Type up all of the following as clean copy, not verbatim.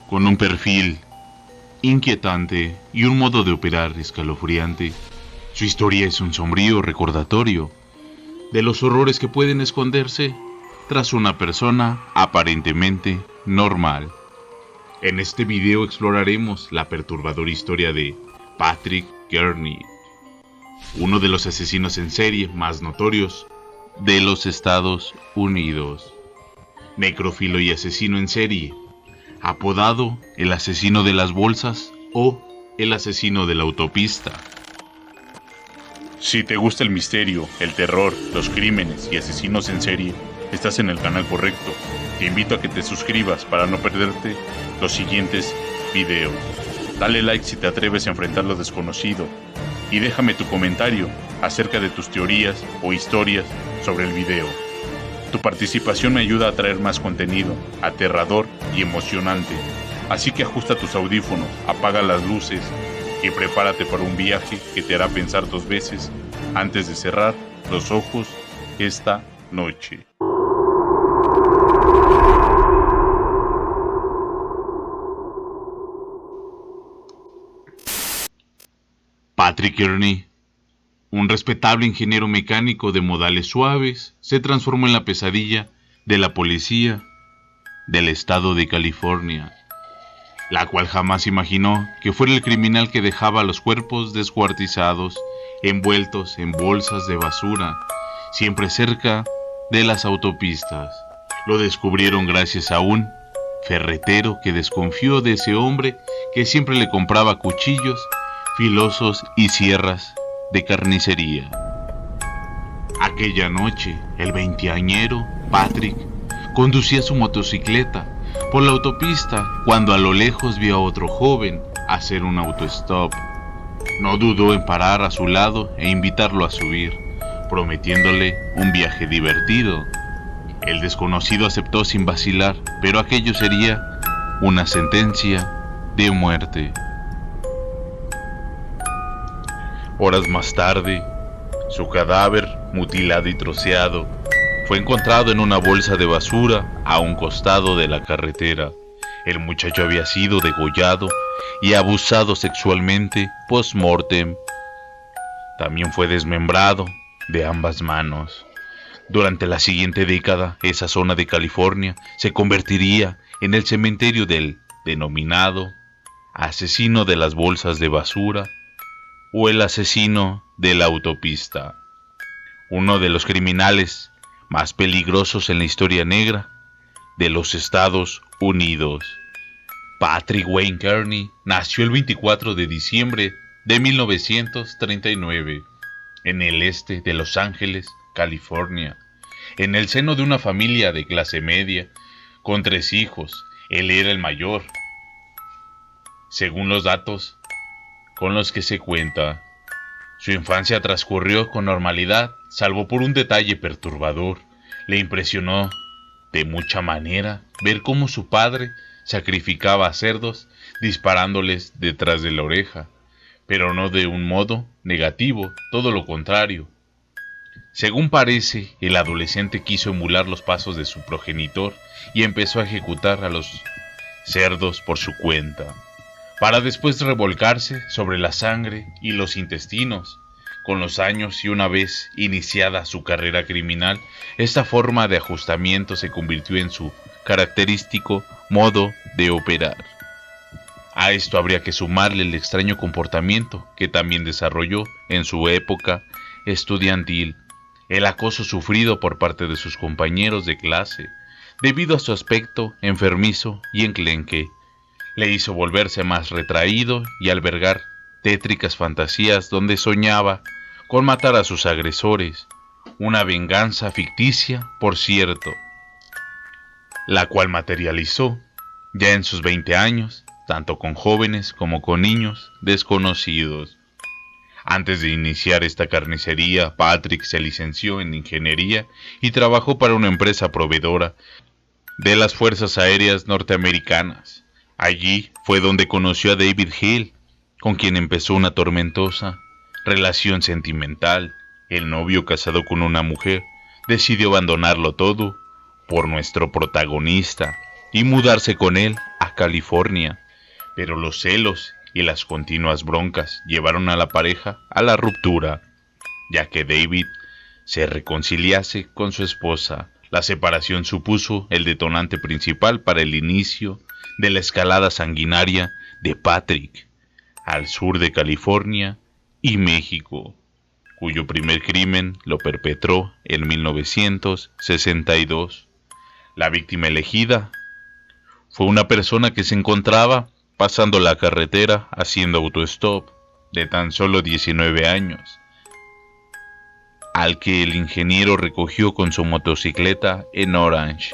con un perfil inquietante y un modo de operar escalofriante. Su historia es un sombrío recordatorio de los horrores que pueden esconderse tras una persona aparentemente normal. En este video exploraremos la perturbadora historia de Patrick Kearney, uno de los asesinos en serie más notorios de los Estados Unidos. Necrófilo y asesino en serie, apodado el asesino de las bolsas o el asesino de la autopista. Si te gusta el misterio, el terror, los crímenes y asesinos en serie, estás en el canal correcto. Te invito a que te suscribas para no perderte los siguientes videos. Dale like si te atreves a enfrentar lo desconocido y déjame tu comentario acerca de tus teorías o historias sobre el video. Tu participación me ayuda a traer más contenido aterrador y emocionante. Así que ajusta tus audífonos, apaga las luces y prepárate para un viaje que te hará pensar 2 veces antes de cerrar los ojos esta noche. Patrick Kearney, un respetable ingeniero mecánico de modales suaves, se transformó en la pesadilla de la policía del estado de California, la cual jamás imaginó que fuera el criminal que dejaba los cuerpos descuartizados, envueltos en bolsas de basura, siempre cerca de las autopistas. Lo descubrieron gracias a un ferretero que desconfió de ese hombre que siempre le compraba cuchillos filosos y sierras de carnicería. Aquella noche, el veinteañero Patrick conducía su motocicleta por la autopista cuando a lo lejos vio a otro joven hacer un autostop. No dudó en parar a su lado e invitarlo a subir, prometiéndole un viaje divertido. El desconocido aceptó sin vacilar, pero aquello sería una sentencia de muerte. Horas más tarde, su cadáver, mutilado y troceado, fue encontrado en una bolsa de basura a un costado de la carretera. El muchacho había sido degollado y abusado sexualmente post-mortem. También fue desmembrado de ambas manos. Durante la siguiente década, esa zona de California se convertiría en el cementerio del denominado asesino de las bolsas de basura o el asesino de la autopista, uno de los criminales más peligrosos en la historia negra de los Estados Unidos. Patrick Wayne Kearney nació el 24 de diciembre de 1939 en el este de Los Ángeles, California, en el seno de una familia de clase media con 3 hijos. Él era el mayor, según los datos con los que se cuenta. Su infancia transcurrió con normalidad, salvo por un detalle perturbador. Le impresionó de mucha manera ver cómo su padre sacrificaba a cerdos disparándoles detrás de la oreja, pero no de un modo negativo, todo lo contrario. Según parece, el adolescente quiso emular los pasos de su progenitor y empezó a ejecutar a los cerdos por su cuenta, para después revolcarse sobre la sangre y los intestinos. Con los años y una vez iniciada su carrera criminal, esta forma de ajustamiento se convirtió en su característico modo de operar. A esto habría que sumarle el extraño comportamiento que también desarrolló en su época estudiantil, el acoso sufrido por parte de sus compañeros de clase, debido a su aspecto enfermizo y enclenque. Le hizo volverse más retraído y albergar tétricas fantasías donde soñaba con matar a sus agresores, una venganza ficticia, por cierto, la cual materializó ya en sus 20 años, tanto con jóvenes como con niños desconocidos. Antes de iniciar esta carnicería, Patrick se licenció en ingeniería y trabajó para una empresa proveedora de las Fuerzas Aéreas Norteamericanas. Allí fue donde conoció a David Hill, con quien empezó una tormentosa relación sentimental. El novio, casado con una mujer, decidió abandonarlo todo por nuestro protagonista y mudarse con él a a California, pero los celos y las continuas broncas llevaron a la pareja a la ruptura, ya que David se reconciliase con su esposa. La separación supuso el detonante principal para el inicio de la escalada sanguinaria de Patrick al sur de California y México, cuyo primer crimen lo perpetró en 1962. La víctima elegida fue una persona que se encontraba pasando la carretera haciendo autostop, de tan solo 19 años, al que el ingeniero recogió con su motocicleta en Orange.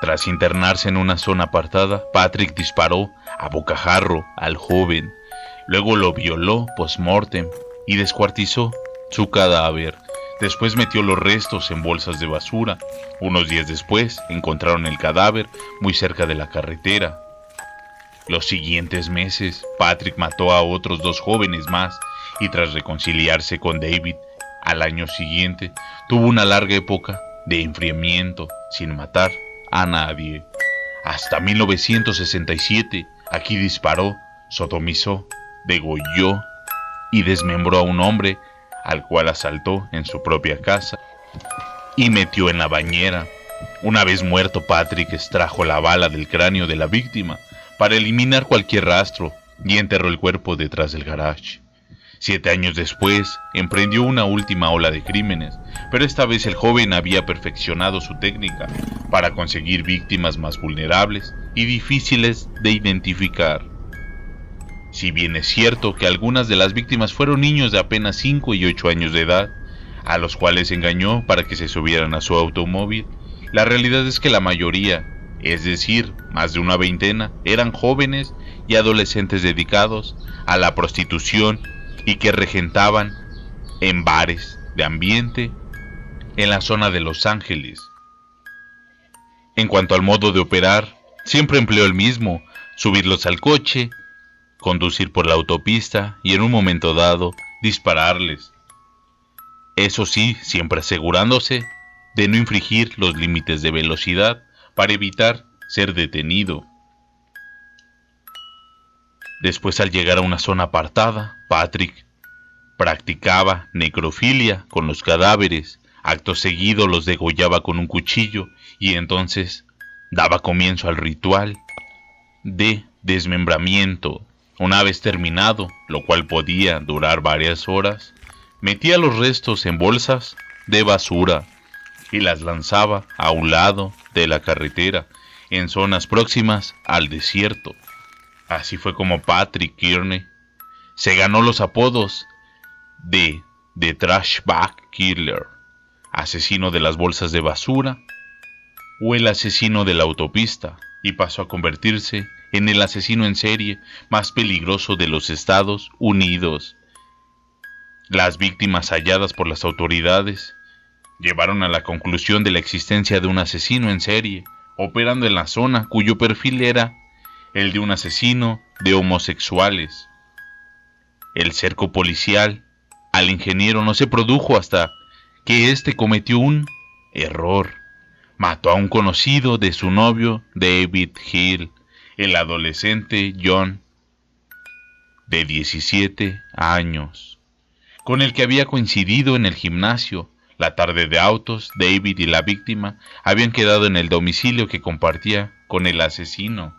Tras internarse en una zona apartada, Patrick disparó a bocajarro al joven, luego lo violó post-mortem y descuartizó su cadáver. Después metió los restos en bolsas de basura. Unos días después encontraron el cadáver muy cerca de la carretera. Los siguientes meses, Patrick mató a otros 2 jóvenes más y tras reconciliarse con David al año siguiente, tuvo una larga época de enfriamiento sin matar a nadie. Hasta 1967, aquí disparó, sodomizó, degolló y desmembró a un hombre al cual asaltó en su propia casa y metió en la bañera. Una vez muerto, Patrick extrajo la bala del cráneo de la víctima para eliminar cualquier rastro y enterró el cuerpo detrás del garage. 7 años después, emprendió una última ola de crímenes, pero esta vez el joven había perfeccionado su técnica para conseguir víctimas más vulnerables y difíciles de identificar. Si bien es cierto que algunas de las víctimas fueron niños de apenas 5 y 8 años de edad, a los cuales engañó para que se subieran a su automóvil, la realidad es que la mayoría, es decir, más de una veintena, eran jóvenes y adolescentes dedicados a la prostitución y que regentaban en bares de ambiente en la zona de Los Ángeles. En cuanto al modo de operar, siempre empleó el mismo: subirlos al coche, conducir por la autopista y en un momento dado dispararles. Eso sí, siempre asegurándose de no infringir los límites de velocidad para evitar ser detenido. Después, al llegar a una zona apartada, Patrick practicaba necrofilia con los cadáveres. Acto seguido los degollaba con un cuchillo y entonces daba comienzo al ritual de desmembramiento. Una vez terminado, lo cual podía durar varias horas, metía los restos en bolsas de basura y las lanzaba a un lado de la carretera, en zonas próximas al desierto. Así fue como Patrick Kearney se ganó los apodos de The Trash Bag Killer, asesino de las bolsas de basura o el asesino de la autopista, y pasó a convertirse en el asesino en serie más peligroso de los Estados Unidos. Las víctimas halladas por las autoridades llevaron a la conclusión de la existencia de un asesino en serie operando en la zona, cuyo perfil era el de un asesino de homosexuales. El cerco policial al ingeniero no se produjo hasta que éste cometió un error. Mató a un conocido de su novio David Hill, el adolescente John, de 17 años, con el que había coincidido en el gimnasio. La tarde de autos, David y la víctima habían quedado en el domicilio que compartía con el asesino.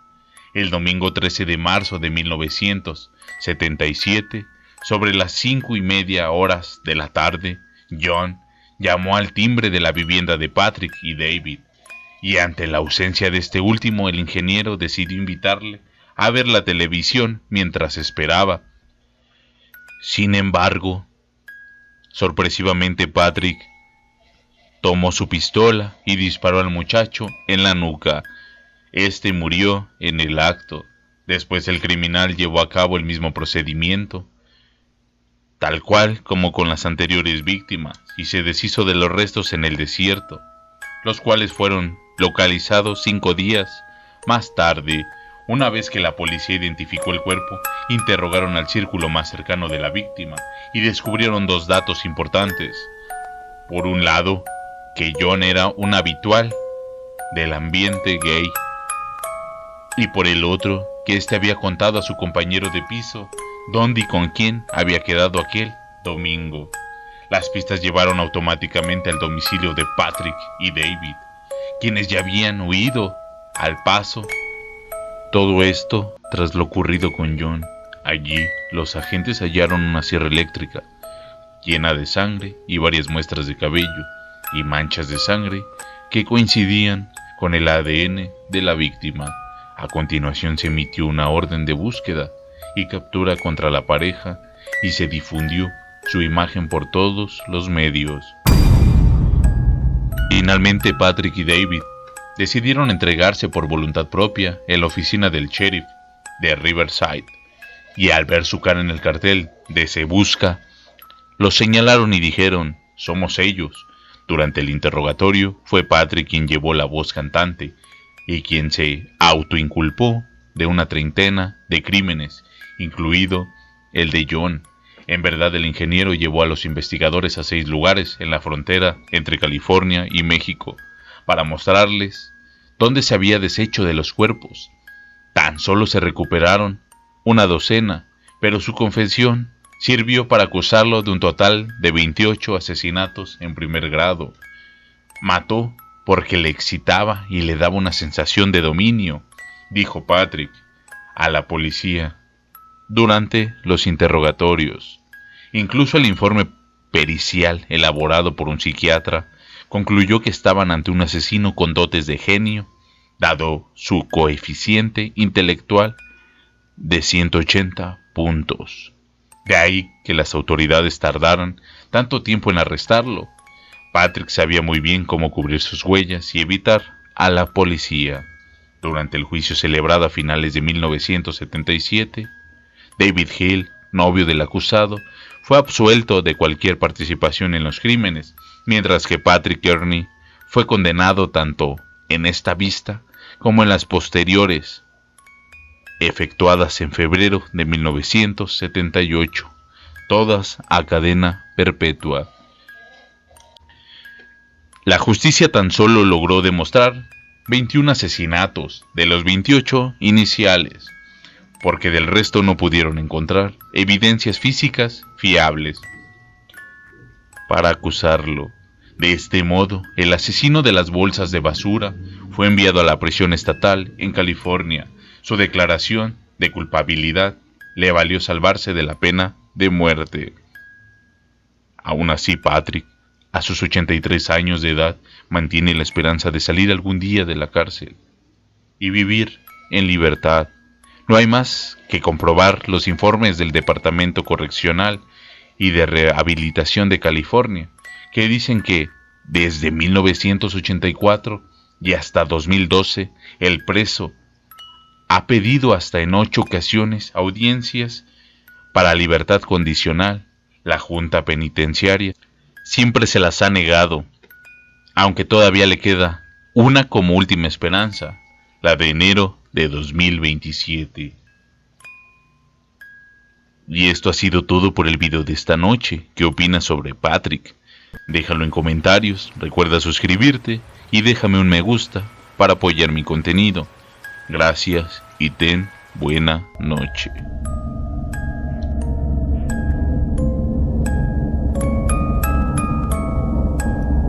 El domingo 13 de marzo de 1977, sobre las 5:30 de la tarde, John llamó al timbre de la vivienda de Patrick y David, y ante la ausencia de este último, el ingeniero decidió invitarle a ver la televisión mientras esperaba. Sin embargo, sorpresivamente Patrick tomó su pistola y disparó al muchacho en la nuca. Este murió en el acto. Después el criminal llevó a cabo el mismo procedimiento, tal cual como con las anteriores víctimas, y se deshizo de los restos en el desierto, los cuales fueron localizados 5 días más tarde. Una vez que la policía identificó el cuerpo, interrogaron al círculo más cercano de la víctima y descubrieron 2 datos importantes. Por un lado, que John era un habitual del ambiente gay, y por el otro, que éste había contado a su compañero de piso dónde y con quién había quedado aquel domingo. Las pistas llevaron automáticamente al domicilio de Patrick y David, quienes ya habían huido al paso. Todo esto tras lo ocurrido con John. Allí, los agentes hallaron una sierra eléctrica llena de sangre y varias muestras de cabello y manchas de sangre que coincidían con el ADN de la víctima. A continuación se emitió una orden de búsqueda y captura contra la pareja y se difundió su imagen por todos los medios. Finalmente Patrick y David decidieron entregarse por voluntad propia en la oficina del sheriff de Riverside, y al ver su cara en el cartel de Se Busca, los señalaron y dijeron: somos ellos. Durante el interrogatorio fue Patrick quien llevó la voz cantante y quien se autoinculpó de una treintena de crímenes, incluido el de John. En verdad, el ingeniero llevó a los investigadores a 6 lugares en la frontera entre California y México para mostrarles dónde se había deshecho de los cuerpos. Tan solo se recuperaron una docena, pero su confesión sirvió para acusarlo de un total de 28 asesinatos en primer grado. Mató porque le excitaba y le daba una sensación de dominio, dijo Patrick a la policía durante los interrogatorios. Incluso el informe pericial elaborado por un psiquiatra concluyó que estaban ante un asesino con dotes de genio, dado su coeficiente intelectual de 180 puntos. De ahí que las autoridades tardaran tanto tiempo en arrestarlo. Patrick sabía muy bien cómo cubrir sus huellas y evitar a la policía. Durante el juicio celebrado a finales de 1977, David Hill, novio del acusado, fue absuelto de cualquier participación en los crímenes, mientras que Patrick Kearney fue condenado tanto en esta vista como en las posteriores, efectuadas en febrero de 1978, todas a cadena perpetua. La justicia tan solo logró demostrar 21 asesinatos de los 28 iniciales, porque del resto no pudieron encontrar evidencias físicas fiables para acusarlo. De este modo, el asesino de las bolsas de basura fue enviado a la prisión estatal en California. Su declaración de culpabilidad le valió salvarse de la pena de muerte. Aún así, Patrick, a sus 83 años de edad, mantiene la esperanza de salir algún día de la cárcel y vivir en libertad. No hay más que comprobar los informes del Departamento Correccional y de Rehabilitación de California, que dicen que desde 1984 y hasta 2012, el preso ha pedido hasta en 8 ocasiones audiencias para libertad condicional. La Junta Penitenciaria siempre se las ha negado, aunque todavía le queda una como última esperanza, la de enero de 2027. Y esto ha sido todo por el video de esta noche. ¿Qué opinas sobre Patrick? Déjalo en comentarios, recuerda suscribirte y déjame un me gusta para apoyar mi contenido. Gracias y ten buena noche.